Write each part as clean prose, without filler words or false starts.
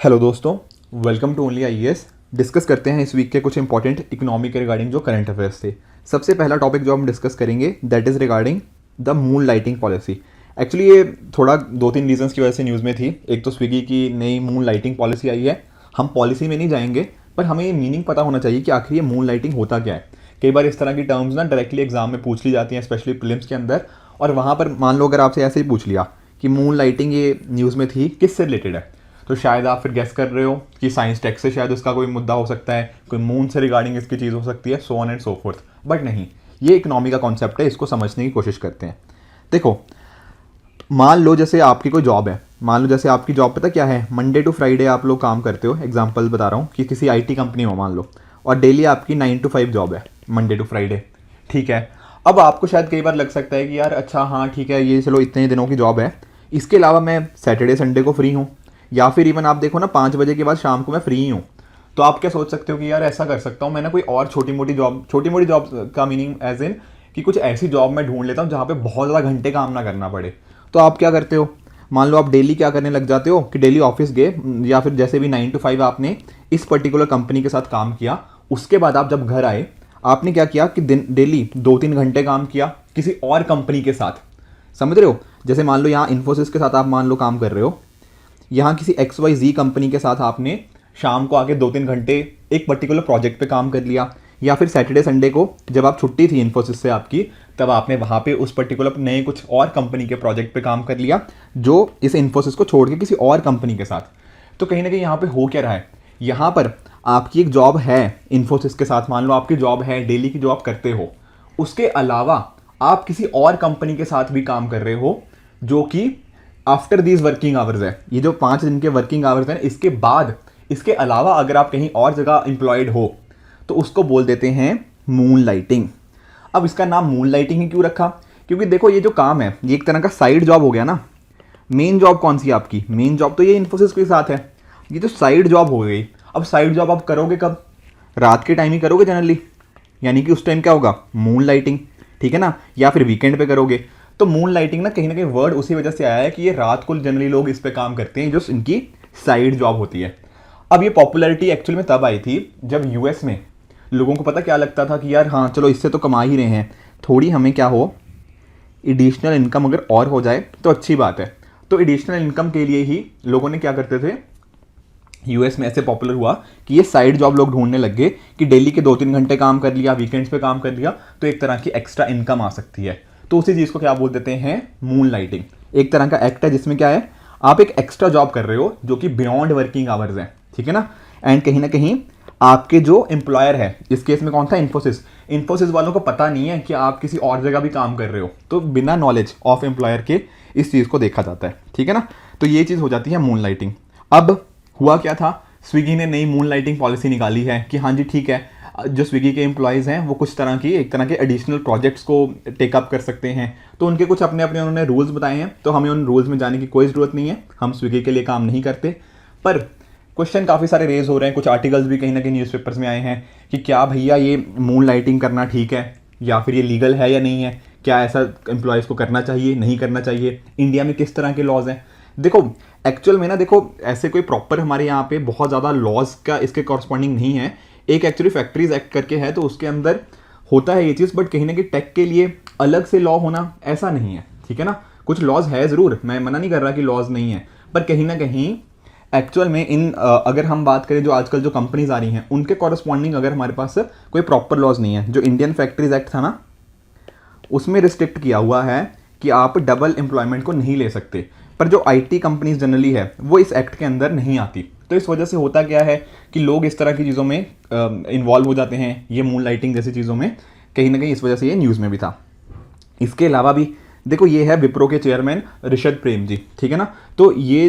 Hello दोस्तों, welcome to only IAS. Discuss करते हैं इस वीक के कुछ इंपॉर्टेंट इकोनॉमी के रिगार्डिंग जो करंट अफेयर्स थे। सबसे पहला टॉपिक जो हम डिस्कस करेंगे that is regarding the moonlighting policy. Actually ये थोड़ा दो तीन रीजंस की वजह से न्यूज़ में थी। एक तो स्विगी की नई मून लाइटिंग पॉलिसी आई है। हम पॉलिसी में नहीं जाएंगे, पर हमें ये मीनिंग पता होना चाहिए कि आखिर ये मून लाइटिंग होता क्या है। कई बार इस तरह की टर्म्स ना डायरेक्टली एग्जाम में पूछ ली जाती हैं, स्पेशली प्रीलिम्स के अंदर। और वहाँ पर मान लो अगर आपसे ऐसे ही पूछ लिया कि मून लाइटिंग ये न्यूज़ में थी, किससे रिलेटेड है, तो शायद आप फिर गेस कर रहे हो कि साइंस टेक से शायद उसका कोई मुद्दा हो सकता है, कोई मून से रिगार्डिंग इसकी चीज़ हो सकती है, so on and so fourth. But नहीं, ये इकोनॉमी का कॉन्सेप्ट है, इसको समझने की कोशिश करते हैं। देखो, मान लो जैसे आपकी कोई जॉब है, मान लो जैसे आपकी जॉब पता क्या है, मंडे टू फ्राइडे आप लोग काम करते हो। एग्जांपल बता रहा हूँ कि किसी आईटी कंपनी हो मान लो, और डेली आपकी 9 to 5 जॉब है, मंडे टू फ्राइडे। ठीक है। अब आपको शायद कई बार लग सकता है कि यार अच्छा हाँ ठीक है, ये चलो इतने दिनों की जॉब है, इसके अलावा मैं सैटरडे संडे को फ्री हूँ, या फिर इवन आप देखो ना 5 बजे के बाद शाम को मैं फ्री हूँ। तो आप क्या सोच सकते हो कि यार ऐसा कर सकता हूँ मैं ना कोई और छोटी मोटी जॉब का मीनिंग एज इन कि कुछ ऐसी जॉब मैं ढूंढ लेता हूँ जहाँ पे बहुत ज़्यादा घंटे काम ना करना पड़े। तो आप क्या करते हो, मान लो आप डेली क्या करने लग जाते हो कि डेली ऑफिस गए, या फिर जैसे भी 9 to 5 आपने इस पर्टिकुलर कंपनी के साथ काम किया। उसके बाद आप जब घर आए, आपने क्या किया कि दिन डेली 2-3 घंटे काम किया किसी और कंपनी के साथ। समझ रहे हो? जैसे मान लो यहाँ इन्फोसिस के साथ आप मान लो काम कर रहे हो, यहाँ किसी XYZ कंपनी के साथ आपने शाम को आके 2-3 घंटे एक पर्टिकुलर प्रोजेक्ट पे काम कर लिया। या फिर सैटरडे संडे को जब आप छुट्टी थी इन्फोसिस से आपकी, तब आपने वहाँ पे उस पर्टिकुलर नए कुछ और कंपनी के प्रोजेक्ट पे काम कर लिया, जो इस इन्फोसिस को छोड़ के किसी और कंपनी के साथ। तो कहीं ना कहीं यहाँ पे हो क्या रहा है, यहाँ पर आपकी एक जॉब है इन्फोसिस के साथ, मान लो आपकी जॉब है, डेली की जॉब करते हो, उसके अलावा आप किसी और कंपनी के साथ भी काम कर रहे हो, जो कि आफ्टर दीज वर्किंग आवर्स है। ये जो 5 दिन के वर्किंग आवर्स हैं, इसके बाद इसके अलावा अगर आप कहीं और जगह एम्प्लॉयड हो, तो उसको बोल देते हैं मून लाइटिंग। अब इसका नाम मून लाइटिंग ही क्यों रखा? क्योंकि देखो ये जो काम है ये एक तरह का साइड जॉब हो गया ना। मेन जॉब कौन सी है आपकी? मेन जॉब तो ये इन्फोसिस के साथ है, ये तो साइड जॉब हो गई। अब साइड जॉब आप करोगे कब? रात के टाइम ही करोगे जनरली, यानी कि उस टाइम क्या होगा, मून लाइटिंग। ठीक है ना? या फिर वीकेंड पे करोगे। तो मून लाइटिंग ना कहीं वर्ड उसी वजह से आया है कि ये रात को जनरली लोग इस पे काम करते हैं, जो इनकी साइड जॉब होती है। अब ये पॉपुलैरिटी एक्चुअल में तब आई थी जब यूएस में लोगों को पता क्या लगता था कि यार हाँ चलो इससे तो कमा ही रहे हैं, थोड़ी हमें क्या हो, एडिशनल इनकम अगर और हो जाए तो अच्छी बात है। तो एडिशनल इनकम के लिए ही लोगों ने क्या करते थे, यूएस में ऐसे पॉपुलर हुआ कि ये साइड जॉब लोग ढूंढने लग गए कि डेली के 2-3 घंटे काम कर लिया, वीकेंड्स पे काम कर लिया, तो एक तरह की एक्स्ट्रा इनकम आ सकती है। तो उसी चीज़ को क्या बोल देते हैं, मून लाइटिंग। एक तरह का एक्ट है जिसमें क्या है, आप एक एक्स्ट्रा जॉब कर रहे हो जो कि बियॉन्ड वर्किंग आवर्स है। ठीक है ना? एंड कहीं ना कहीं आपके जो एम्प्लॉयर है, इस केस में कौन था, इन्फोसिस, इन्फोसिस वालों को पता नहीं है कि आप किसी और जगह भी काम कर रहे हो, तो बिना नॉलेज ऑफ एम्प्लॉयर के इस चीज़ को देखा जाता है। ठीक है ना? तो ये चीज़ हो जाती है मून लाइटिंग। अब हुआ क्या था, स्विगी ने नई मून लाइटिंग पॉलिसी निकाली है कि हाँ जी ठीक है, जो स्विगी के एम्प्लॉयज़ हैं वो कुछ तरह की एक तरह के एडिशनल प्रोजेक्ट्स को टेकअप कर सकते हैं। तो उनके कुछ अपने अपने उन्होंने रूल्स बताए हैं, तो हमें उन रूल्स में जाने की कोई ज़रूरत नहीं है, हम स्विगी के लिए काम नहीं करते। पर क्वेश्चन काफ़ी सारे रेज हो रहे हैं, कुछ आर्टिकल्स भी कहीं ना कहीं न्यूज़पेपर्स में आए हैं कि क्या भैया ये मून लाइटिंग करना ठीक है, या फिर ये लीगल है या नहीं है, क्या ऐसा एम्प्लॉयज़ को करना चाहिए नहीं करना चाहिए, इंडिया में किस तरह के लॉज हैं। देखो एक्चुअल में ना, देखो ऐसे कोई प्रॉपर हमारे यहाँ पे बहुत ज़्यादा लॉज का इसके कॉरस्पॉन्डिंग नहीं है। एक एक्चुअली फैक्ट्रीज एक्ट करके है, तो उसके अंदर होता है ये चीज़, बट कहीं ना कहीं टेक के लिए अलग से लॉ होना ऐसा नहीं है। ठीक है ना? कुछ लॉज है ज़रूर, मैं मना नहीं कर रहा कि लॉज नहीं है, पर कहीं ना कहीं एक्चुअल में इन अगर हम बात करें जो आजकल जो कंपनीज आ रही हैं उनके कॉरस्पॉन्डिंग अगर हमारे पास कोई प्रॉपर लॉज नहीं है। जो इंडियन फैक्ट्रीज एक्ट था ना, उसमें रिस्ट्रिक्ट किया हुआ है कि आप डबल एम्प्लॉयमेंट को नहीं ले सकते, पर जो आईटी कंपनीज जनरली है वो इस एक्ट के अंदर नहीं आती। तो इस वजह से होता क्या है कि लोग इस तरह की चीज़ों में इन्वॉल्व हो जाते हैं, ये मून लाइटिंग जैसी चीज़ों में। कहीं ना कहीं इस वजह से ये न्यूज़ में भी था। इसके अलावा भी देखो, ये है विप्रो के चेयरमैन ऋषभ प्रेम जी। ठीक है ना? तो ये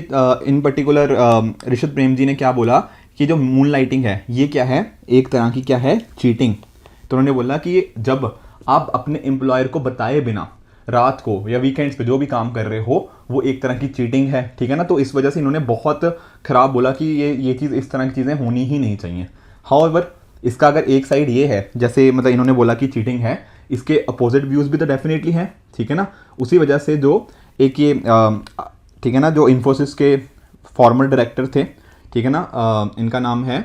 इन पर्टिकुलर ऋषभ प्रेम जी ने क्या बोला कि जो मून लाइटिंग है ये क्या है, एक तरह की क्या है, चीटिंग। तो उन्होंने बोला कि ये जब आप अपने एम्प्लॉयर को बताए बिना रात को या वीकेंड्स पे जो भी काम कर रहे हो, वो एक तरह की चीटिंग है। ठीक है ना? तो इस वजह से इन्होंने बहुत ख़राब बोला कि ये चीज़, इस तरह की चीज़ें होनी ही नहीं चाहिए। हाउएवर इसका अगर एक साइड ये है, जैसे मतलब इन्होंने बोला कि चीटिंग है, इसके अपोजिट व्यूज़ भी तो डेफिनेटली हैं। ठीक है ना? उसी वजह से जो एक ये ठीक है ना, जो इन्फोसिस के फॉर्मर डायरेक्टर थे, ठीक है ना। इनका नाम है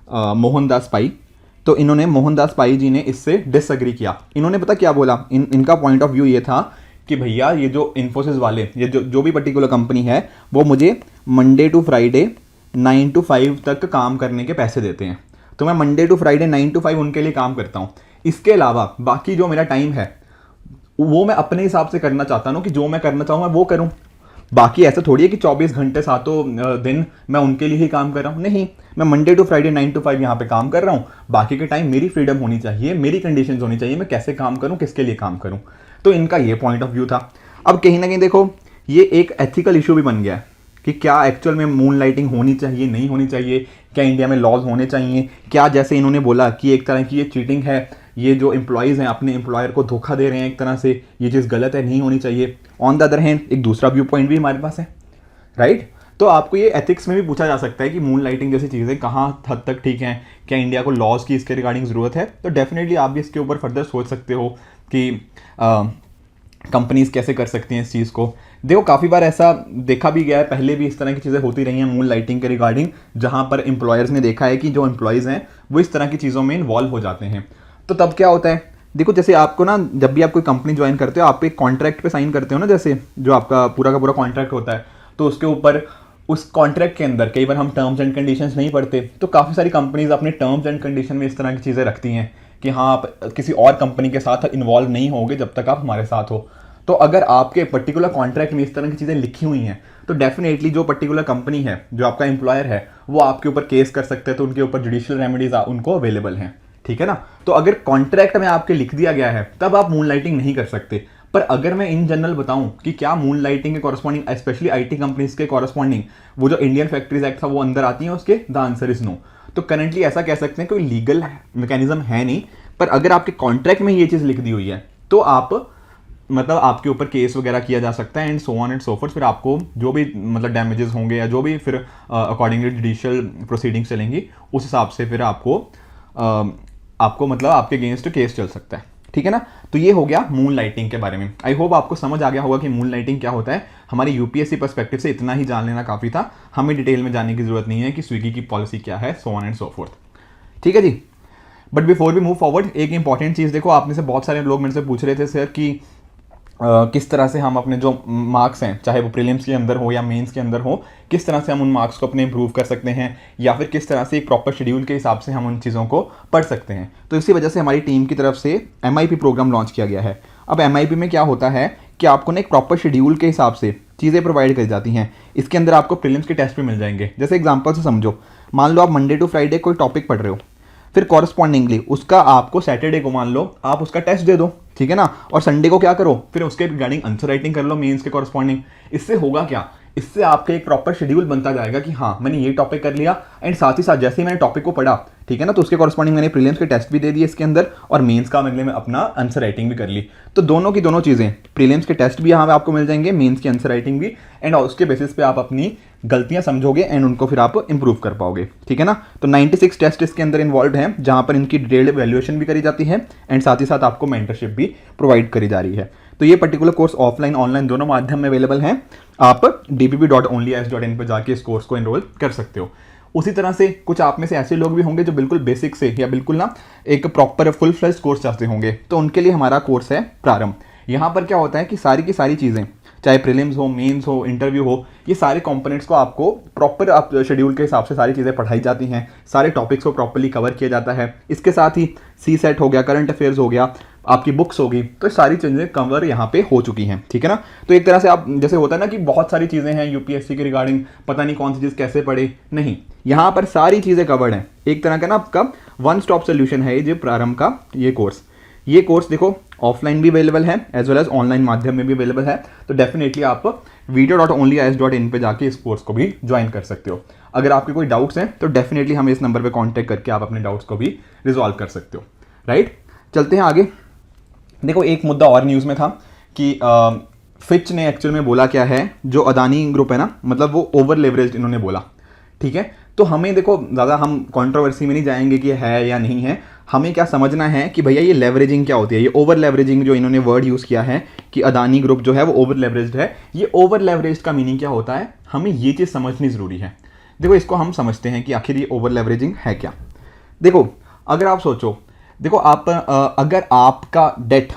मोहनदास पाई। तो इन्होंने मोहनदास पाई जी ने इससे डिसएग्री किया। इन्होंने पता क्या बोला, इनका पॉइंट ऑफ व्यू ये था कि भैया ये जो इन्फोसिस वाले, ये जो भी पर्टिकुलर कंपनी है, वो मुझे मंडे टू फ्राइडे 9 to 5 तक काम करने के पैसे देते हैं, तो मैं मंडे टू फ्राइडे 9 to 5 उनके लिए काम करता हूँ। इसके अलावा बाकी जो मेरा टाइम है वो मैं अपने हिसाब से करना चाहता हूँ कि जो मैं करना चाहूँ मैं वो करूँ। बाकी ऐसा थोड़ी है कि 24 घंटे सातों दिन मैं उनके लिए ही काम कर रहा हूँ, नहीं, मैं मंडे टू फ्राइडे 9 to 5 यहाँ पे काम कर रहा हूँ। बाकी के टाइम मेरी फ्रीडम होनी चाहिए, मेरी कंडीशंस होनी चाहिए, मैं कैसे काम करूँ, किसके लिए काम करूँ। तो इनका ये पॉइंट ऑफ व्यू था। अब कहीं ना कहीं देखो ये एक एथिकल इशू भी बन गया है कि क्या एक्चुअल में मून लाइटिंग होनी चाहिए, नहीं होनी चाहिए, क्या इंडिया में लॉज होने चाहिए, क्या जैसे इन्होंने बोला कि एक तरह की ये चीटिंग है, ये जो एम्प्लॉयज़ हैं अपने एम्प्लॉयर को धोखा दे रहे हैं एक तरह से, ये चीज़ गलत है, नहीं होनी चाहिए। ऑन द अदर हैंड एक दूसरा व्यू पॉइंट भी हमारे पास है, राइट। तो आपको ये एथिक्स में भी पूछा जा सकता है कि मून लाइटिंग जैसी चीज़ें कहाँ हद तक ठीक हैं, क्या इंडिया को लॉज की इसके रिगार्डिंग ज़रूरत है। तो डेफिनेटली आप भी इसके ऊपर फर्दर सोच सकते हो कि कंपनीज कैसे कर सकती हैं इस चीज़ को। देखो काफ़ी बार ऐसा देखा भी गया है, पहले भी इस तरह की चीज़ें होती रही हैं मून लाइटिंग के रिगार्डिंग, जहाँ पर एम्प्लॉयर्स ने देखा है कि जो एम्प्लॉयज़ हैं वो इस तरह की चीज़ों में इन्वॉल्व हो जाते हैं। तो तब क्या होता है, देखो जैसे आपको ना जब भी आप कोई कंपनी ज्वाइन करते हो आप एक कॉन्ट्रैक्ट पे साइन करते हो ना, जैसे जो आपका पूरा का पूरा कॉन्ट्रैक्ट होता है, तो उसके ऊपर उस कॉन्ट्रैक्ट के अंदर कई बार हम टर्म्स एंड कंडीशंस नहीं पढ़ते, तो काफ़ी सारी कंपनीज अपने टर्म्स एंड कंडीशन में इस तरह की चीज़ें रखती हैं कि हाँ आप किसी और कंपनी के साथ इन्वॉल्व नहीं होगे जब तक आप हमारे साथ हो। तो अगर आपके पर्टिकुलर कॉन्ट्रैक्ट में इस तरह की चीज़ें लिखी हुई हैं तो डेफिनेटली जो पर्टिकुलर कंपनी है, जो आपका एम्प्लॉयर है, वो आपके ऊपर केस कर सकते हैं, तो उनके ऊपर जुडिशियल रेमेडीज उनको अवेलेबल हैं, ठीक है ना। तो अगर कॉन्ट्रैक्ट में आपके लिख दिया गया है तब आप मून लाइटिंग नहीं कर सकते। पर अगर मैं इन जनरल बताऊं कि क्या मून लाइटिंग के कॉरस्पॉन्डिंग, स्पेशली आईटी कंपनीज के कॉरस्पॉन्डिंग वो जो इंडियन फैक्ट्रीज एक्ट था वो अंदर आती हैं उसके, द आंसर इज नो। तो करंटली ऐसा कह सकते हैं कोई लीगल मैकेनिज्म है नहीं, पर अगर आपके कॉन्ट्रैक्ट में ये चीज़ लिख दी हुई है तो आप मतलब आपके ऊपर केस वगैरह किया जा सकता है and so on and so fourth. फिर आपको जो भी मतलब डैमेजेस होंगे या जो भी फिर अकॉर्डिंगली जुडिशियल प्रोसीडिंग्स चलेंगी उस हिसाब से फिर आपको मतलब आपके अगेंस्ट केस चल सकता है, ठीक है ना। तो ये हो गया मून लाइटिंग के बारे में। आई होप आपको समझ आ गया होगा कि मून लाइटिंग क्या होता है। हमारी यूपीएससी पर्सपेक्टिव से इतना ही जान लेना काफ़ी था, हमें डिटेल में जानने की जरूरत नहीं है कि स्विगी की पॉलिसी क्या है, so on and so forth, ठीक है जी। But before we move forward एक इंपॉर्टेंट चीज़, देखो आप में से बहुत सारे लोग मेरे से पूछ रहे थे सर कि किस तरह से हम अपने जो मार्क्स हैं, चाहे वो प्रीलिम्स के अंदर हो या मेंस के अंदर हो, किस तरह से हम उन मार्क्स को अपने इंप्रूव कर सकते हैं, या फिर किस तरह से एक प्रॉपर शेड्यूल के हिसाब से हम उन चीज़ों को पढ़ सकते हैं। तो इसी वजह से हमारी टीम की तरफ से MIP प्रोग्राम लॉन्च किया गया है। अब MIP में क्या होता है कि आपको ना एक प्रॉपर शेड्यूल के हिसाब से चीज़ें प्रोवाइड करी जाती हैं। इसके अंदर आपको प्रीलिम्स के टेस्ट भी मिल जाएंगे। जैसे एग्जाम्पल से समझो, मान लो आप मंडे टू फ्राइडे कोई टॉपिक पढ़ रहे हो, फिर कॉरस्पॉन्डिंगली उसका आपको सैटरडे को मान लो आप उसका टेस्ट दे दो, ठीक है ना, और संडे को क्या करो, फिर उसके रिगार्डिंग आंसर राइटिंग कर लो मेंस के कॉरस्पॉन्डिंग। इससे होगा क्या, इससे आपके एक प्रॉपर शेड्यूल बनता जाएगा कि हाँ मैंने ये टॉपिक कर लिया, एंड साथ ही साथ जैसे ही मैंने टॉपिक को पढ़ा, ठीक है ना, तो उसके कॉरस्पॉन्डिंग मैंने प्रीलिम्स के टेस्ट भी दे दिए इसके अंदर, और मेंस का मैंने अपना आंसर राइटिंग भी कर ली। तो दोनों की दोनों चीज़ें, प्रीलिम्स के टेस्ट भी यहाँ पे आपको मिल जाएंगे, मेंस की आंसर राइटिंग भी, एंड उसके बेसिस पे आप अपनी गलतियां समझोगे एंड उनको फिर आप इंप्रूव कर पाओगे, ठीक है ना। तो 96 टेस्ट इसके अंदर इन्वॉल्व हैं, जहां पर इनकी डिटेल्ड वैल्यूएशन भी करी जाती है एंड साथ ही साथ आपको मेंटरशिप भी प्रोवाइड करी जा रही है। तो ये पर्टिकुलर कोर्स ऑफलाइन ऑनलाइन दोनों माध्यम में अवेलेबल हैं। आप dpp.onlyis.in पर जाके इस कोर्स को एनरोल कर सकते हो। उसी तरह से कुछ आप में से ऐसे लोग भी होंगे जो बिल्कुल बेसिक से या बिल्कुल ना एक प्रॉपर फुल फ्लेज्ड कोर्स चाहते होंगे, तो उनके लिए हमारा कोर्स है प्रारंभ। यहाँ पर क्या होता है कि सारी की सारी चीज़ें, चाहे प्रीलिम्स हो, मेंस हो, इंटरव्यू हो, ये सारे कंपोनेंट्स को आपको प्रॉपर आप शेड्यूल के हिसाब से सारी चीज़ें पढ़ाई जाती हैं, सारे टॉपिक्स को प्रॉपर्ली कवर किया जाता है। इसके साथ ही CSET हो गया, करंट अफेयर्स हो गया, आपकी बुक्स होगी, तो सारी चीज़ें कवर यहाँ पे हो चुकी हैं, ठीक है ना। तो एक तरह से आप जैसे होता है ना कि बहुत सारी चीज़ें हैं यूपीएससी के रिगार्डिंग, पता नहीं कौन सी चीज़ कैसे पढ़े, नहीं, यहाँ पर सारी चीज़ें कवर्ड हैं। एक तरह का ना आपका वन स्टॉप सोल्यूशन है ये प्रारंभ का ये कोर्स। ये कोर्स देखो ऑफलाइन भी अवेलेबल है एज वेल एज ऑनलाइन माध्यम में भी अवेलेबल है। तो डेफिनेटली आप video.onlyis.in पे जाके इस कोर्स को भी ज्वाइन कर सकते हो। अगर आपके कोई डाउट्स हैं तो डेफिनेटली हमें इस नंबर पे कांटेक्ट करके आप अपने डाउट्स को भी रिजॉल्व कर सकते हो, राइट। चलते हैं आगे। देखो एक मुद्दा और न्यूज़ में था कि फिच ने एक्चुअल में बोला क्या है, जो अदानी ग्रुप है ना, मतलब वो ओवर लेवरेज इन्होंने बोला, ठीक है। तो हमें देखो ज़्यादा हम कंट्रोवर्सी में नहीं जाएंगे कि है या नहीं है, हमें क्या समझना है कि भैया ये लेवरेजिंग क्या होती है। ये ओवर लेवरेजिंग जो इन्होंने वर्ड यूज़ किया है कि अदानी ग्रुप जो है वो ओवर लेवरेज्ड है, ये ओवर लेवरेज्ड का मीनिंग क्या होता है, हमें ये चीज़ समझनी ज़रूरी है। देखो इसको हम समझते हैं कि आखिर ये ओवर लेवरेजिंग है क्या। देखो अगर आप सोचो, देखो आप अगर आपका डेट,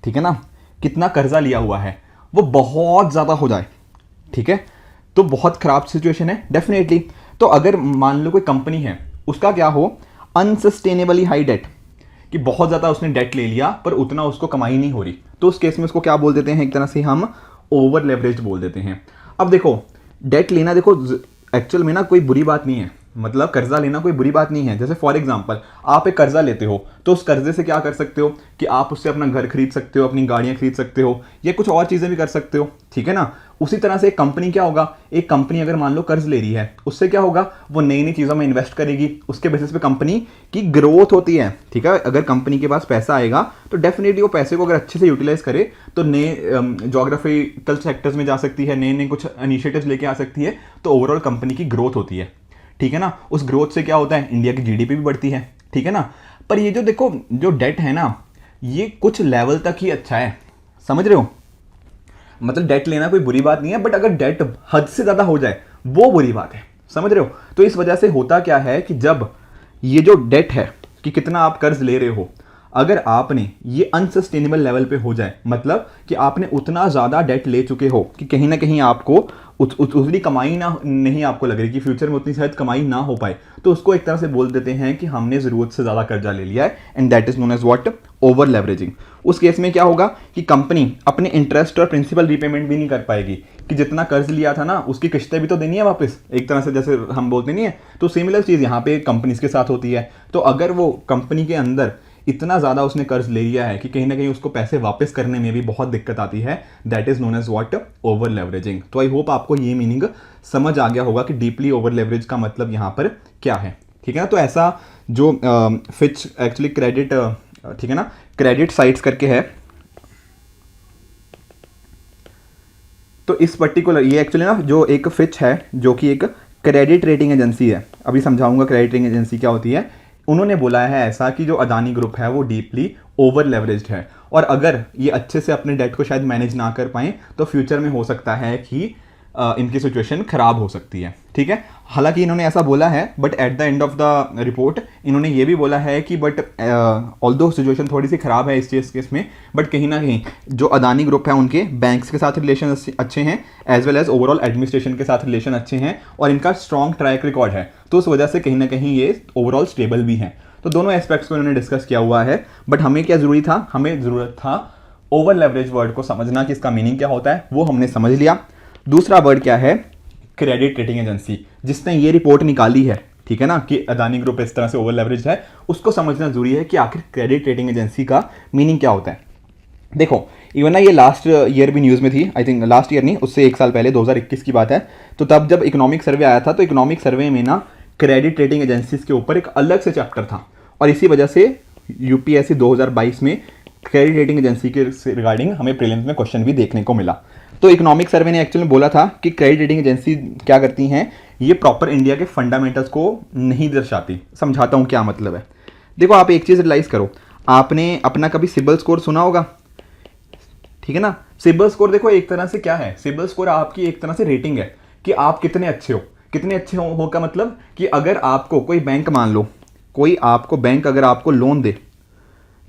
ठीक है ना, कितना कर्जा लिया हुआ है वो बहुत ज़्यादा हो जाए, ठीक है, तो बहुत ख़राब सिचुएशन है डेफिनेटली। तो अगर मान लो कोई कंपनी है, उसका क्या हो, अनसस्टेनेबली हाई डेट, कि बहुत ज़्यादा उसने डेट ले लिया पर उतना उसको कमाई नहीं हो रही, तो उस केस में उसको क्या बोल देते हैं, एक तरह से हम ओवर लेवरेज बोल देते हैं। अब देखो डेट लेना, देखो एक्चुअल में ना कोई बुरी बात नहीं है, मतलब कर्जा लेना कोई बुरी बात नहीं है। जैसे फॉर एग्जांपल आप एक कर्जा लेते हो तो उस कर्जे से क्या कर सकते हो कि आप उससे अपना घर खरीद सकते हो, अपनी गाड़ियां खरीद सकते हो, या कुछ और चीज़ें भी कर सकते हो, ठीक है ना। उसी तरह से एक कंपनी क्या होगा, एक कंपनी अगर मान लो कर्ज ले रही है, उससे क्या होगा, वो नई नई चीज़ों में इन्वेस्ट करेगी, उसके बेसिस पे कंपनी की ग्रोथ होती है, ठीक है। अगर कंपनी के पास पैसा आएगा तो डेफिनेटली वो पैसे को अगर अच्छे से यूटिलाइज करे तो नए जोग्राफिकल सेक्टर्स में जा सकती है, नए नए कुछ इनिशिएटिव्स लेके आ सकती है, तो ओवरऑल कंपनी की ग्रोथ होती है, ठीक है ना। उस ग्रोथ से क्या होता है, इंडिया की जीडीपी भी बढ़ती है, ठीक है ना। पर ये जो देखो जो डेट है ना, ये कुछ लेवल तक ही अच्छा है, समझ रहे हो, मतलब डेट लेना कोई बुरी बात नहीं है, बट अगर डेट हद से ज़्यादा हो जाए वो बुरी बात है, समझ रहे हो। तो इस वजह से होता क्या है कि जब ये जो डेट है कि कितना आप कर्ज ले रहे हो, अगर आपने ये अनसस्टेनेबल लेवल पे हो जाए, मतलब कि आपने उतना ज़्यादा डेट ले चुके हो कि कहीं ना कहीं आपको उतनी कमाई ना नहीं आपको लग रही कि फ्यूचर में उतनी शायद कमाई ना हो पाए, तो उसको एक तरह से बोल देते हैं कि हमने ज़रूरत से ज़्यादा कर्जा ले लिया है, and that is known as what, over leveraging. उस केस में क्या होगा कि कंपनी अपने इंटरेस्ट और प्रिंसिपल रीपेमेंट भी नहीं कर पाएगी, कि जितना कर्ज लिया था ना उसकी किस्तें भी तो देनी है वापस, एक तरह से जैसे हम बोलते नहीं है। तो सिमिलर चीज़ यहाँ पे कंपनीज के साथ होती है। तो अगर वो कंपनी के अंदर इतना ज़्यादा उसने कर्ज ले लिया है कि कहीं ना कहीं उसको पैसे वापस करने में भी बहुत दिक्कत आती है, that is known as what, over leveraging. तो आई होप आपको ये मीनिंग समझ आ गया होगा कि डीपली ओवर लेवरेज का मतलब यहाँ पर क्या है, ठीक है ना। तो ऐसा जो फिच एक्चुअली क्रेडिट, ठीक है ना, क्रेडिट साइट्स करके है, तो इस पर्टिकुलर ये एक्चुअली ना जो एक फिच है जो कि एक क्रेडिट रेटिंग एजेंसी है, अभी समझाऊंगा क्रेडिट रेटिंग एजेंसी क्या होती है। उन्होंने बोला है ऐसा कि जो अदानी ग्रुप है वो डीपली ओवर लेवरेज्ड है, और अगर ये अच्छे से अपने डेट को शायद मैनेज ना कर पाएँ तो फ्यूचर में हो सकता है कि इनकी सिचुएशन खराब हो सकती है, ठीक है। हालांकि इन्होंने ऐसा बोला है, but at the end of the report इन्होंने ये भी बोला है कि बट ऑल्दो सिचुएशन थोड़ी सी खराब है इस केस में, बट कहीं ना कहीं जो अदानी ग्रुप है उनके बैंक्स के साथ रिलेशन अच्छे हैं, as well as overall administration के साथ रिलेशन अच्छे हैं, और इनका स्ट्रॉन्ग ट्रैक रिकॉर्ड है, तो उस वजह से कहीं ना कहीं ये ओवरऑल स्टेबल भी हैं। तो दोनों एस्पेक्ट्स को इन्होंने डिस्कस किया हुआ है, बट हमें क्या ज़रूरी था, हमें ज़रूरत था ओवर लेवरेज वर्ड को समझना कि इसका मीनिंग क्या होता है, वो हमने समझ लिया। दूसरा वर्ड क्या है, क्रेडिट रेटिंग एजेंसी, जिसने ये रिपोर्ट निकाली है, ठीक है ना, कि अदानी ग्रुप इस तरह से ओवर लेवरेज है, उसको समझना जरूरी है कि आखिर क्रेडिट रेटिंग एजेंसी का मीनिंग क्या होता है। देखो इवन ना ये लास्ट ईयर भी न्यूज़ में थी, आई थिंक लास्ट ईयर नहीं, उससे एक साल पहले 2021 की बात है, तो तब जब इकोनॉमिक सर्वे आया था तो इकोनॉमिक सर्वे में ना क्रेडिट रेटिंग एजेंसीज के ऊपर एक अलग से चैप्टर था, और इसी वजह से यूपीएससी 2022 में क्रेडिट रेटिंग एजेंसी के रिगार्डिंग हमें प्रीलिम्स में क्वेश्चन भी देखने को मिला। तो इकोनॉमिक सर्वे ने एक्चुअली बोला था कि क्रेडिट रेटिंग एजेंसी क्या करती हैं, ये प्रॉपर इंडिया के फंडामेंटल्स को नहीं दर्शाती। समझाता हूँ क्या मतलब है। देखो आप एक चीज़ रियलाइज़ करो, आपने अपना कभी सिबिल स्कोर सुना होगा, ठीक है ना। सिबिल स्कोर देखो एक तरह से क्या है, सिबिल स्कोर आपकी एक तरह से रेटिंग है कि आप कितने अच्छे हो। कितने अच्छे हो का मतलब कि अगर आपको कोई बैंक, मान लो कोई आपको बैंक अगर आपको लोन दे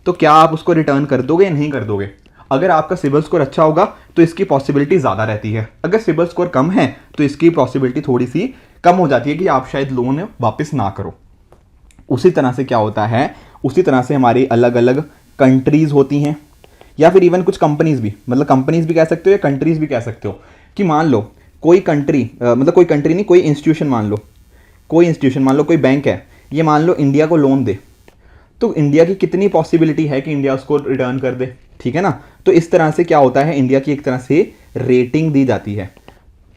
तो क्या आप उसको रिटर्न कर दोगे या नहीं कर दोगे। अगर आपका सिबिल स्कोर अच्छा होगा तो इसकी पॉसिबिलिटी ज़्यादा रहती है, अगर सिबिल स्कोर कम है तो इसकी पॉसिबिलिटी थोड़ी सी कम हो जाती है कि आप शायद लोन वापस ना करो। उसी तरह से क्या होता है, उसी तरह से हमारी अलग अलग कंट्रीज़ होती हैं, या फिर इवन कुछ कंपनीज़ भी, मतलब कंपनीज़ भी कह सकते हो या कंट्रीज़ भी कह सकते हो, कि मान लो कोई कंट्री, मतलब कोई कंट्री नहीं, कोई इंस्टीट्यूशन मान लो, कोई इंस्टीट्यूशन मान लो, कोई बैंक है, ये मान लो इंडिया को लोन दे, तो इंडिया की कितनी पॉसिबिलिटी है कि इंडिया उसको रिटर्न कर दे, ठीक है ना। तो इस तरह से क्या होता है, इंडिया की एक तरह से रेटिंग दी जाती है।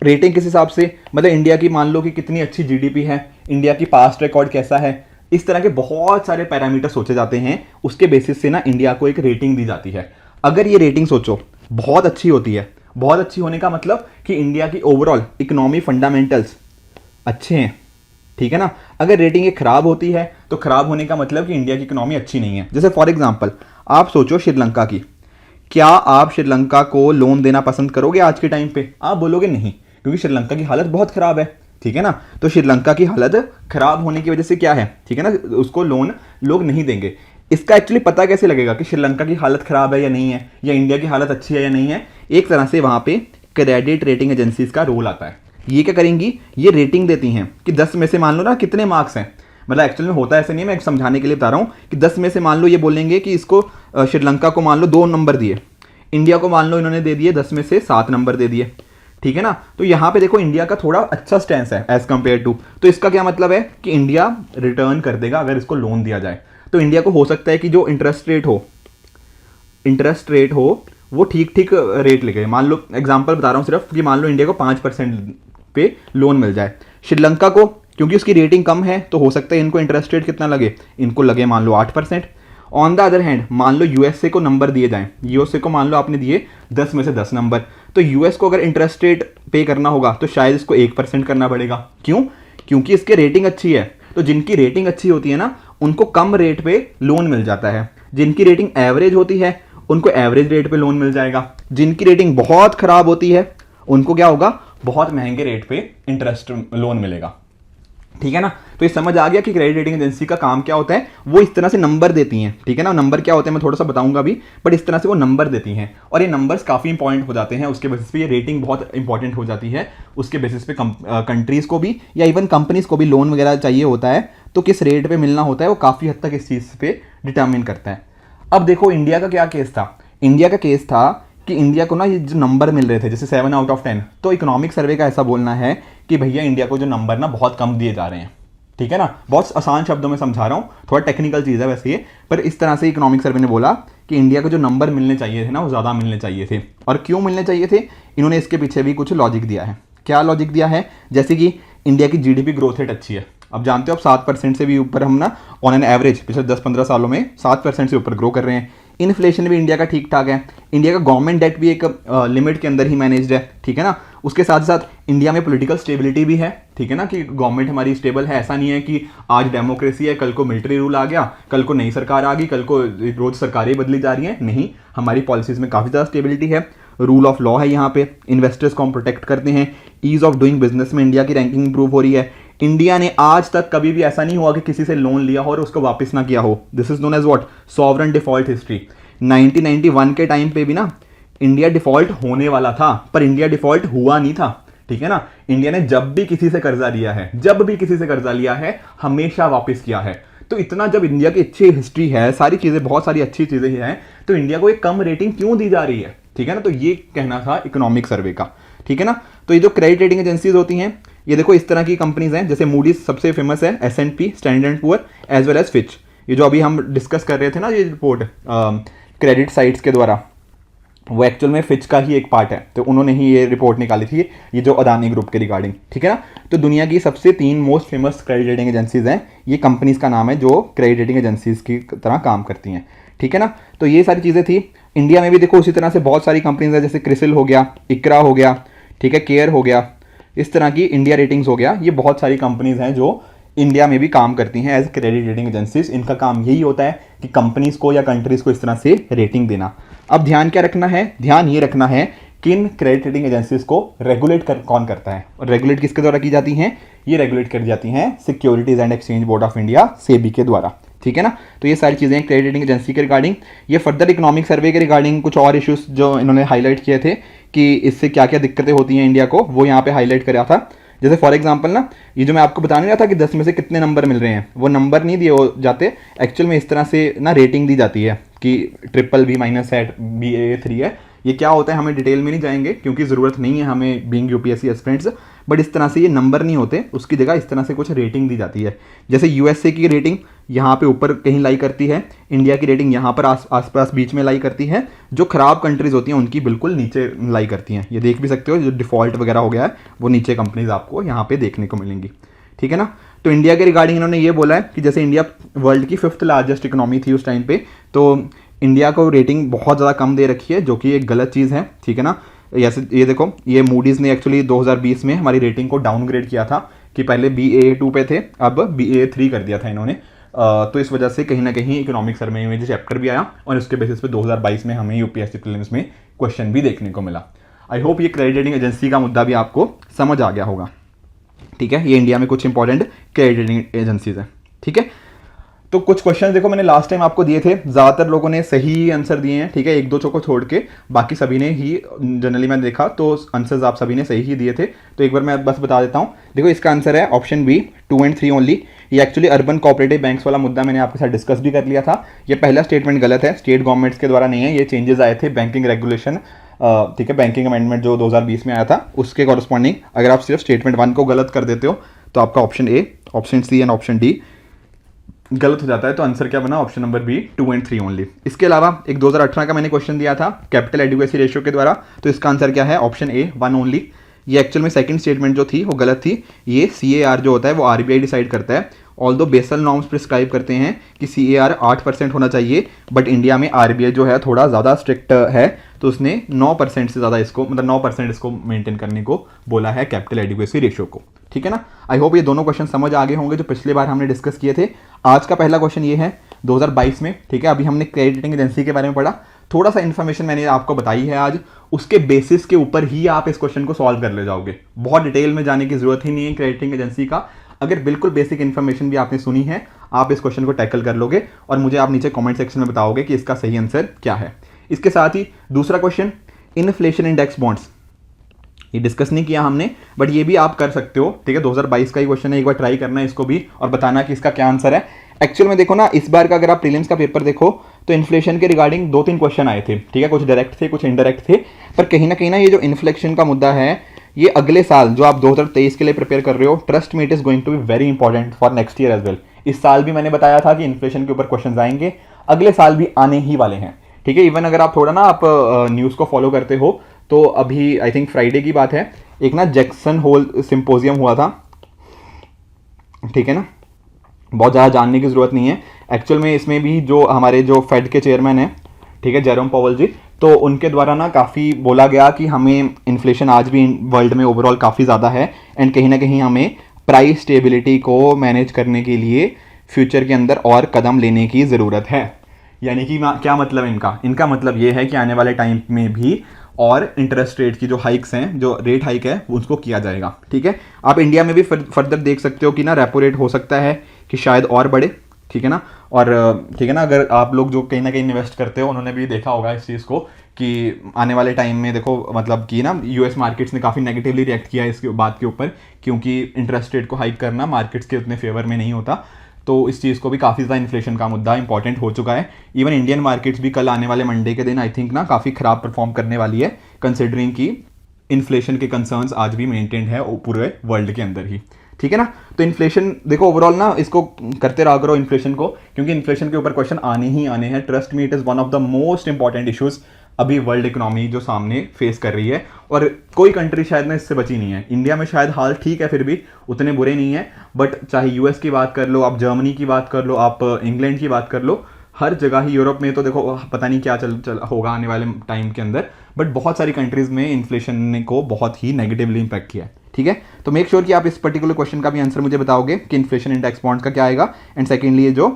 रेटिंग किस हिसाब से, मतलब इंडिया की मान लो कि कितनी अच्छी जीडीपी है, इंडिया की पास्ट रिकॉर्ड कैसा है, इस तरह के बहुत सारे पैरामीटर सोचे जाते हैं, उसके बेसिस से ना इंडिया को एक रेटिंग दी जाती है। अगर ये रेटिंग सोचो बहुत अच्छी होती है, बहुत अच्छी होने का मतलब कि इंडिया की ओवरऑल इकोनॉमी फंडामेंटल्स अच्छे हैं, ठीक है ना। अगर रेटिंग ये खराब होती है तो खराब होने का मतलब कि इंडिया की इकोनॉमी अच्छी नहीं है। जैसे फॉर एग्जांपल आप सोचो श्रीलंका की, क्या आप श्रीलंका को लोन देना पसंद करोगे आज के टाइम पे? आप बोलोगे नहीं, क्योंकि श्रीलंका की हालत बहुत ख़राब है, ठीक है ना। तो श्रीलंका की हालत खराब होने की वजह से क्या है, ठीक है ना, उसको लोन लोग नहीं देंगे। इसका एक्चुअली पता कैसे लगेगा कि श्रीलंका की हालत खराब है या नहीं है, या इंडिया की हालत अच्छी है या नहीं है? एक तरह से वहाँ पे क्रेडिट रेटिंग एजेंसीज का रोल आता है। ये क्या करेंगी, ये रेटिंग देती हैं कि 10 में से मान लो ना कितने मार्क्स हैं, मतलब एक्चुअली में होता ऐसे नहीं है, मैं समझाने के लिए बता रहा हूँ कि 10 में से मान लो ये बोलेंगे कि इसको श्रीलंका को मान लो 2 नंबर दिए, इंडिया को मान लो इन्होंने दे दिए 10 में से 7 नंबर दे दिए, ठीक है ना। तो यहाँ पे देखो इंडिया का थोड़ा अच्छा स्टैंस है एज कंपेयर टू। तो इसका क्या मतलब है कि इंडिया रिटर्न कर देगा अगर इसको लोन दिया जाए। तो इंडिया को हो सकता है कि जो इंटरेस्ट रेट हो वो ठीक ठीक रेट लगे। मान लो एग्जांपल बता रहा हूँ सिर्फ कि मान लो इंडिया को 5% पे लोन मिल जाए, श्रीलंका को क्योंकि उसकी रेटिंग कम है तो हो सकता है इनको इंटरेस्ट रेट कितना लगे, इनको लगे मान लो 8%। ऑन द अदर हैंड मान लो यूएसए को नंबर दिए जाएं, यूएसए को मान लो आपने दिए 10 में से 10 नंबर, तो यूएस को अगर इंटरेस्ट रेट पे करना होगा तो शायद इसको 1% करना पड़ेगा। क्यों? क्योंकि इसकी रेटिंग अच्छी है। तो जिनकी रेटिंग अच्छी होती है ना उनको कम रेट पे लोन मिल जाता है, जिनकी रेटिंग एवरेज होती है उनको एवरेज रेट पे लोन मिल जाएगा, जिनकी रेटिंग बहुत खराब होती है उनको क्या होगा, बहुत महंगे रेट पे इंटरेस्ट लोन मिलेगा, ठीक है ना। तो ये समझ आ गया कि क्रेडिट रेटिंग एजेंसी का काम क्या होता है, वो इस तरह से नंबर देती हैं, ठीक है ना। नंबर क्या होते हैं मैं थोड़ा सा बताऊंगा भी, बट इस तरह से वो नंबर देती हैं और ये नंबर्स काफ़ी इंपॉर्टेंट हो जाते हैं, उसके बेसिस पे ये रेटिंग बहुत इंपॉर्टेंट हो जाती है, उसके बेसिस पे कंट्रीज़ को भी या इवन कंपनीज़ को भी लोन वगैरह चाहिए होता है तो किस रेट पर मिलना होता है वो काफ़ी हद तक इस चीज़ पर डिटर्मिन करता है। अब देखो इंडिया का क्या केस था, इंडिया का केस था कि इंडिया को ना ये जो नंबर मिल रहे थे जैसे 7 आउट ऑफ 10, तो इकोनॉमिक सर्वे का ऐसा बोलना है कि भैया इंडिया को जो नंबर ना बहुत कम दिए जा रहे हैं, ठीक है ना। बहुत आसान शब्दों में समझा रहा हूँ, थोड़ा टेक्निकल चीज़ है वैसे ये, पर इस तरह से इकोनॉमिक सर्वे ने बोला कि इंडिया को जो नंबर मिलने चाहिए थे ना वो ज़्यादा मिलने चाहिए थे। और क्यों मिलने चाहिए थे, इन्होंने इसके पीछे भी कुछ लॉजिक दिया है। क्या लॉजिक दिया है, जैसे कि इंडिया की जीडीपी ग्रोथ रेट अच्छी है, अब जानते हो आप 7% से भी ऊपर हम ना ऑन एन एवरेज पिछले 10-15 सालों में 7% से ऊपर ग्रो कर रहे हैं। इन्फ्लेशन भी इंडिया का ठीक ठाक है, इंडिया का गवर्नमेंट डेट भी एक लिमिट के अंदर ही मैनेज्ड है, ठीक है ना। उसके साथ साथ इंडिया में पॉलिटिकल स्टेबिलिटी भी है, ठीक है ना, कि गवर्नमेंट हमारी स्टेबल है। ऐसा नहीं है कि आज डेमोक्रेसी है कल को मिलिट्री रूल आ गया, कल को नई सरकार आ गई, कल को रोज सरकारें बदली जा रही हैं, नहीं, हमारी पॉलिसीज में काफ़ी ज़्यादा स्टेबिलिटी है। रूल ऑफ लॉ है यहाँ पे, इन्वेस्टर्स को हम प्रोटेक्ट करते हैं, ईज ऑफ डूइंग बिजनेस में इंडिया की रैंकिंग इंप्रूव हो रही है। इंडिया ने आज तक कभी भी ऐसा नहीं हुआ कि किसी से लोन लिया हो और उसको वापस ना किया हो। This is known as what, sovereign default history. 1991 के टाइम पे भी ना इंडिया डिफॉल्ट होने वाला था पर इंडिया डिफॉल्ट हुआ नहीं था, ठीक है ना। इंडिया ने जब भी किसी से कर्जा लिया है हमेशा वापस किया है। तो इतना जब इंडिया की अच्छी हिस्ट्री है, सारी चीजें, बहुत सारी अच्छी चीजें हैं, तो इंडिया को एक कम रेटिंग क्यों दी जा रही है, ठीक है ना। तो ये कहना था इकोनॉमिक सर्वे का, ठीक है ना। तो ये जो क्रेडिट रेटिंग एजेंसीज होती हैं, ये देखो इस तरह की कंपनीज हैं, जैसे मूडीज सबसे फेमस है, S&P, standard and poor, as well as Fitch. ये जो अभी हम डिस्कस कर रहे थे ना ये रिपोर्ट क्रेडिट साइट्स के द्वारा, वो एक्चुअल में फिच का ही एक पार्ट है, तो उन्होंने ही ये रिपोर्ट निकाली थी, ये जो अदानी ग्रुप के रिगार्डिंग, ठीक है ना। तो दुनिया की सबसे 3 most famous credit rating agencies हैं, ये कंपनीज का नाम है जो क्रेडिट रेटिंग एजेंसीज की तरह काम करती हैं, ठीक है ना। तो ये सारी चीज़ें थी। इंडिया में भी देखो उसी तरह से बहुत सारी कंपनीज हैं, जैसे क्रिसिल हो गया, इकरा हो गया, ठीक है, केयर हो गया, इस तरह की इंडिया रेटिंग्स हो गया। ये बहुत सारी कंपनीज हैं जो इंडिया में भी काम करती हैं एज क्रेडिट रेटिंग एजेंसीज। इनका काम यही होता है कि कंपनीज को या कंट्रीज को इस तरह से रेटिंग देना। अब ध्यान क्या रखना है, ध्यान ये रखना है कि इन क्रेडिट रेटिंग एजेंसीज को रेगुलेट कौन करता है, और रेगुलेट किसके द्वारा की जाती हैं, ये रेगुलेट कर जाती हैं securities and exchange board of India, SEBI के द्वारा, ठीक है ना। तो ये सारी चीज़ें क्रेडिट रेटिंग एजेंसी के रिगार्डिंग। ये फर्दर इकोनॉमिक सर्वे के रिगार्डिंग कुछ और इश्यूज जो इन्होंने हाईलाइट किए थे कि इससे क्या क्या दिक्कतें होती हैं इंडिया को, वो यहाँ पे हाईलाइट करा था। जैसे फॉर एग्जांपल ना, ये जो मैं आपको बता नहीं रहा था कि 10 में से कितने नंबर मिल रहे हैं, वो नंबर नहीं दिए जाते, एक्चुअल में इस तरह से ना रेटिंग दी जाती है कि BBB- है, Baa3 है। ये क्या होता है हमें डिटेल में नहीं जाएंगे क्योंकि ज़रूरत नहीं है हमें बीइंग यूपीएससी एस्पिरेंट्स, बट इस तरह से ये नंबर नहीं होते, उसकी जगह इस तरह से कुछ रेटिंग दी जाती है। जैसे यूएसए की रेटिंग यहाँ पे ऊपर कहीं लाई करती है, इंडिया की रेटिंग यहाँ पर आसपास बीच में लाई करती है, जो खराब कंट्रीज होती हैं उनकी बिल्कुल नीचे लाई करती हैं। ये देख भी सकते हो, जो डिफॉल्ट वगैरह हो गया है वो नीचे कंपनीज आपको यहाँ पे देखने को मिलेंगी, ठीक है ना। तो इंडिया के रिगार्डिंग इन्होंने ये बोला है कि जैसे इंडिया वर्ल्ड की 5th लार्जेस्ट इकोनॉमी थी उस टाइम पे, तो इंडिया को रेटिंग बहुत ज़्यादा कम दे रखी है, जो कि एक गलत चीज़ है, ठीक है ना। जैसे ये देखो, ये मूडीज़ ने एक्चुअली 2020 में हमारी रेटिंग को डाउनग्रेड किया था कि पहले Baa2 पे थे, अब Baa3 कर दिया था इन्होंने। तो इस वजह से कहीं ना कहीं इकोनॉमिक सर्वे में जो चैप्टर भी आया और उसके बेसिस पे 2022 में हमें यूपीएससी प्रीलिम्स में क्वेश्चन भी देखने को मिला। आई होप ये क्रेडिट रेटिंग एजेंसी का मुद्दा भी आपको समझ आ गया होगा, ठीक है, ये इंडिया में कुछ इंपॉर्टेंट क्रेडिट रेटिंग एजेंसीज हैं। ठीक है, तो कुछ क्वेश्चन देखो मैंने लास्ट टाइम आपको दिए थे, ज़्यादातर लोगों ने सही आंसर दिए हैं। ठीक है, एक दो को छोड़ के बाकी सभी ने ही, जनरली मैंने देखा तो आंसर्स आप सभी ने सही ही दिए थे। तो एक बार मैं बस बता देता हूँ। देखो इसका आंसर है ऑप्शन बी 2 and 3 ओनली। ये एक्चुअली अर्बन कोऑपरेटिव बैंक्स वाला मुद्दा मैंने आपके साथ डिस्कस भी कर लिया था। ये पहला स्टेटमेंट गलत है, स्टेट गवर्नमेंट्स के द्वारा नहीं है, ये चेंजेस आए थे बैंकिंग रेगुलेशन, ठीक है, बैंकिंग अमेंडमेंट जो 2020 में आया था उसके कॉरस्पॉन्डिंग। अगर आप सिर्फ स्टेटमेंट 1 को गलत कर देते हो तो आपका option A, option C and option D गलत हो जाता है। तो आंसर क्या बना, option number B 2 and 3 only. इसके अलावा एक 2018 का मैंने क्वेश्चन दिया था कैपिटल एडिक्वेसी रेशियो के द्वारा, तो इसका आंसर क्या है, ऑप्शन ए 1 ओनली। ये एक्चुअल में सेकंड स्टेटमेंट जो थी वो गलत थी। ये CAR जो होता है वो RBI डिसाइड करता है। ऑल्दो बेसल नॉर्म्स प्रिस्क्राइब करते हैं कि CAR 8% होना चाहिए, बट इंडिया में RBI जो है थोड़ा ज़्यादा स्ट्रिक्ट है, तो उसने 9% से ज़्यादा इसको, मतलब 9% इसको मेंटेन करने को बोला है कैपिटल एडिक्वेसी रेशियो को। ठीक है ना, आई होप ये दोनों क्वेश्चन समझ आ गए होंगे जो पिछले बार हमने डिस्कस किए थे। आज का पहला क्वेश्चन ये है 2022 में। ठीक है, अभी हमने क्रेडिट रेटिंग एजेंसी के बारे में पढ़ा, थोड़ा सा इन्फॉर्मेशन मैंने आपको बताई है आज, उसके बेसिस के ऊपर ही आप इस क्वेश्चन को सॉल्व कर ले जाओगे। बहुत डिटेल में जाने की जरूरत ही नहीं है क्रेडिट रेटिंग एजेंसी का। अगर बिल्कुल बेसिक इन्फॉर्मेशन भी आपने सुनी है, आप इस क्वेश्चन को टैकल कर लोगे और मुझे आप नीचे कमेंट सेक्शन में बताओगे कि इसका सही आंसर क्या है। इसके साथ ही दूसरा क्वेश्चन, इन्फ्लेशन इंडेक्स बॉन्ड्स, ये डिस्कस नहीं किया हमने, बट ये भी आप कर सकते हो। ठीक है, 2022 का ही क्वेश्चन है, एक बार ट्राई करना है इसको भी और बताना कि इसका क्या आंसर है। एक्चुअल में देखो ना, इस बार का अगर आप प्रीलिम्स का पेपर देखो तो इन्फ्लेशन के रिगार्डिंग 2-3 क्वेश्चन आए थे। ठीक है, कुछ डायरेक्ट थे कुछ इनडायरेक्ट थे, पर कहीं ना ये जो इन्फ्लेशन का मुद्दा है, ये अगले साल जो आप 2023 के लिए प्रिपेयर कर रहे हो, trust me it is going to be very important for next year as well. इस साल भी मैंने बताया था कि इन्फ्लेशन के ऊपर क्वेश्चन आएंगे, अगले साल भी आने ही वाले हैं। ठीक है, इवन अगर आप थोड़ा ना आप न्यूज़ को फॉलो करते हो तो अभी आई थिंक फ्राइडे की बात है, एक ना जैक्सन होल सिंपोजियम हुआ था। ठीक है ना, बहुत ज़्यादा जानने की ज़रूरत नहीं है। एक्चुअल में इसमें भी जो हमारे जो फेड के चेयरमैन हैं, ठीक है, जेरोम पावेल जी, तो उनके द्वारा ना काफ़ी बोला गया कि हमें इन्फ्लेशन आज भी वर्ल्ड में ओवरऑल काफ़ी ज़्यादा है एंड कहीं ना कहीं हमें प्राइस स्टेबिलिटी को मैनेज करने के लिए फ्यूचर के अंदर और कदम लेने की ज़रूरत है। यानी कि क्या मतलब इनका मतलब ये है कि आने वाले टाइम में भी और इंटरेस्ट रेट की जो हाइक्स हैं, जो रेट हाइक है उसको किया जाएगा। ठीक है, आप इंडिया में भी फर्दर देख सकते हो कि ना रेपो रेट हो सकता है कि शायद और बढ़े। ठीक है ना, और ठीक है ना, अगर आप लोग जो कहीं ना कहीं इन्वेस्ट करते हो उन्होंने भी देखा होगा इस चीज़ को कि आने वाले टाइम में देखो, मतलब कि ना US मार्केट्स ने काफ़ी नेगेटिवली रिएक्ट किया है इसके बात के ऊपर, क्योंकि इंटरेस्ट रेट को हाइक करना मार्केट्स के उतने फेवर में नहीं होता। तो इस चीज़ को भी काफ़ी ज़्यादा इन्फ्लेशन का मुद्दा इंपॉर्टेंट हो चुका है। इवन इंडियन मार्केट्स भी कल आने वाले मंडे के दिन आई थिंक ना काफ़ी ख़राब परफॉर्म करने वाली है, कंसिडरिंग कि इन्फ्लेशन के कंसर्न्स आज भी मेंटेन्ड है पूरे वर्ल्ड के अंदर ही। ठीक है ना, तो इन्फ्लेशन देखो ओवरऑल ना इसको करते रहा करो इन्फ्लेशन को, क्योंकि इन्फ्लेशन के ऊपर क्वेश्चन आने ही आने हैं। Trust me, it is one of the most important issues अभी वर्ल्ड इकोनॉमी जो सामने फेस कर रही है, और कोई कंट्री शायद ना इससे बची नहीं है। इंडिया में शायद हाल ठीक है, फिर भी उतने बुरे नहीं है, बट चाहे US की बात कर लो, आप जर्मनी की बात कर लो, आप इंग्लैंड की बात कर लो, हर जगह ही, यूरोप में तो देखो पता नहीं क्या चल होगा आने वाले टाइम के अंदर, बट बहुत सारी कंट्रीज़ में इन्फ्लेशन को बहुत ही नेगेटिवली इंपैक्ट किया है। ठीक है, तो मेक श्योर कि आप इस पर्टिकुलर क्वेश्चन का भी आंसर मुझे बताओगे कि इन्फ्लेशन इंडेक्स बॉन्ड्स का क्या आएगा, एंड सेकेंडली ये जो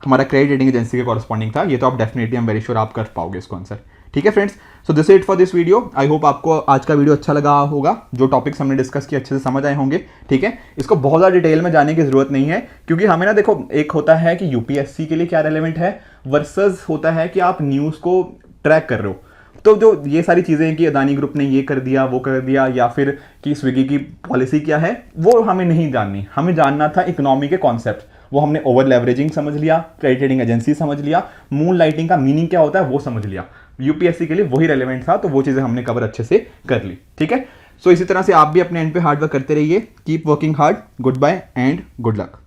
हमारा क्रेडिट रेटिंग एजेंसी के कॉरस्पॉन्डिंग था, ये तो आप definitely, I am very sure आप कर पाओगे इसको आंसर। ठीक है friends, so this it for this video. I hope आपको आज का वीडियो अच्छा लगा होगा, जो टॉपिक्स हमने डिस्कस किए अच्छे से समझ आए होंगे। ठीक है, इसको बहुत ज़्यादा डिटेल में जाने की जरूरत नहीं है, क्योंकि हमें ना देखो, एक होता है कि UPSC के लिए क्या रेलेवेंट है वर्सेस होता है कि आप न्यूज़ को ट्रैक कर रहे हो। तो जो ये सारी चीज़ें कि अदानी ग्रुप ने ये कर दिया वो कर दिया, या फिर कि स्विगी की पॉलिसी क्या है, वो हमें नहीं जाननी। हमें जानना था इकोनॉमी के कॉन्सेप्ट, वो हमने ओवर लेवरेजिंग समझ लिया, क्रेडिट रेटिंग एजेंसी समझ लिया, मून लाइटिंग का मीनिंग क्या होता है वो समझ लिया। UPSC के लिए वही रेलेवेंट था, तो वो चीज़ें हमने कवर अच्छे से कर ली। ठीक है, सो इसी तरह से आप भी अपने एंड पे हार्ड वर्क करते रहिए। Keep working hard. Goodbye and good luck.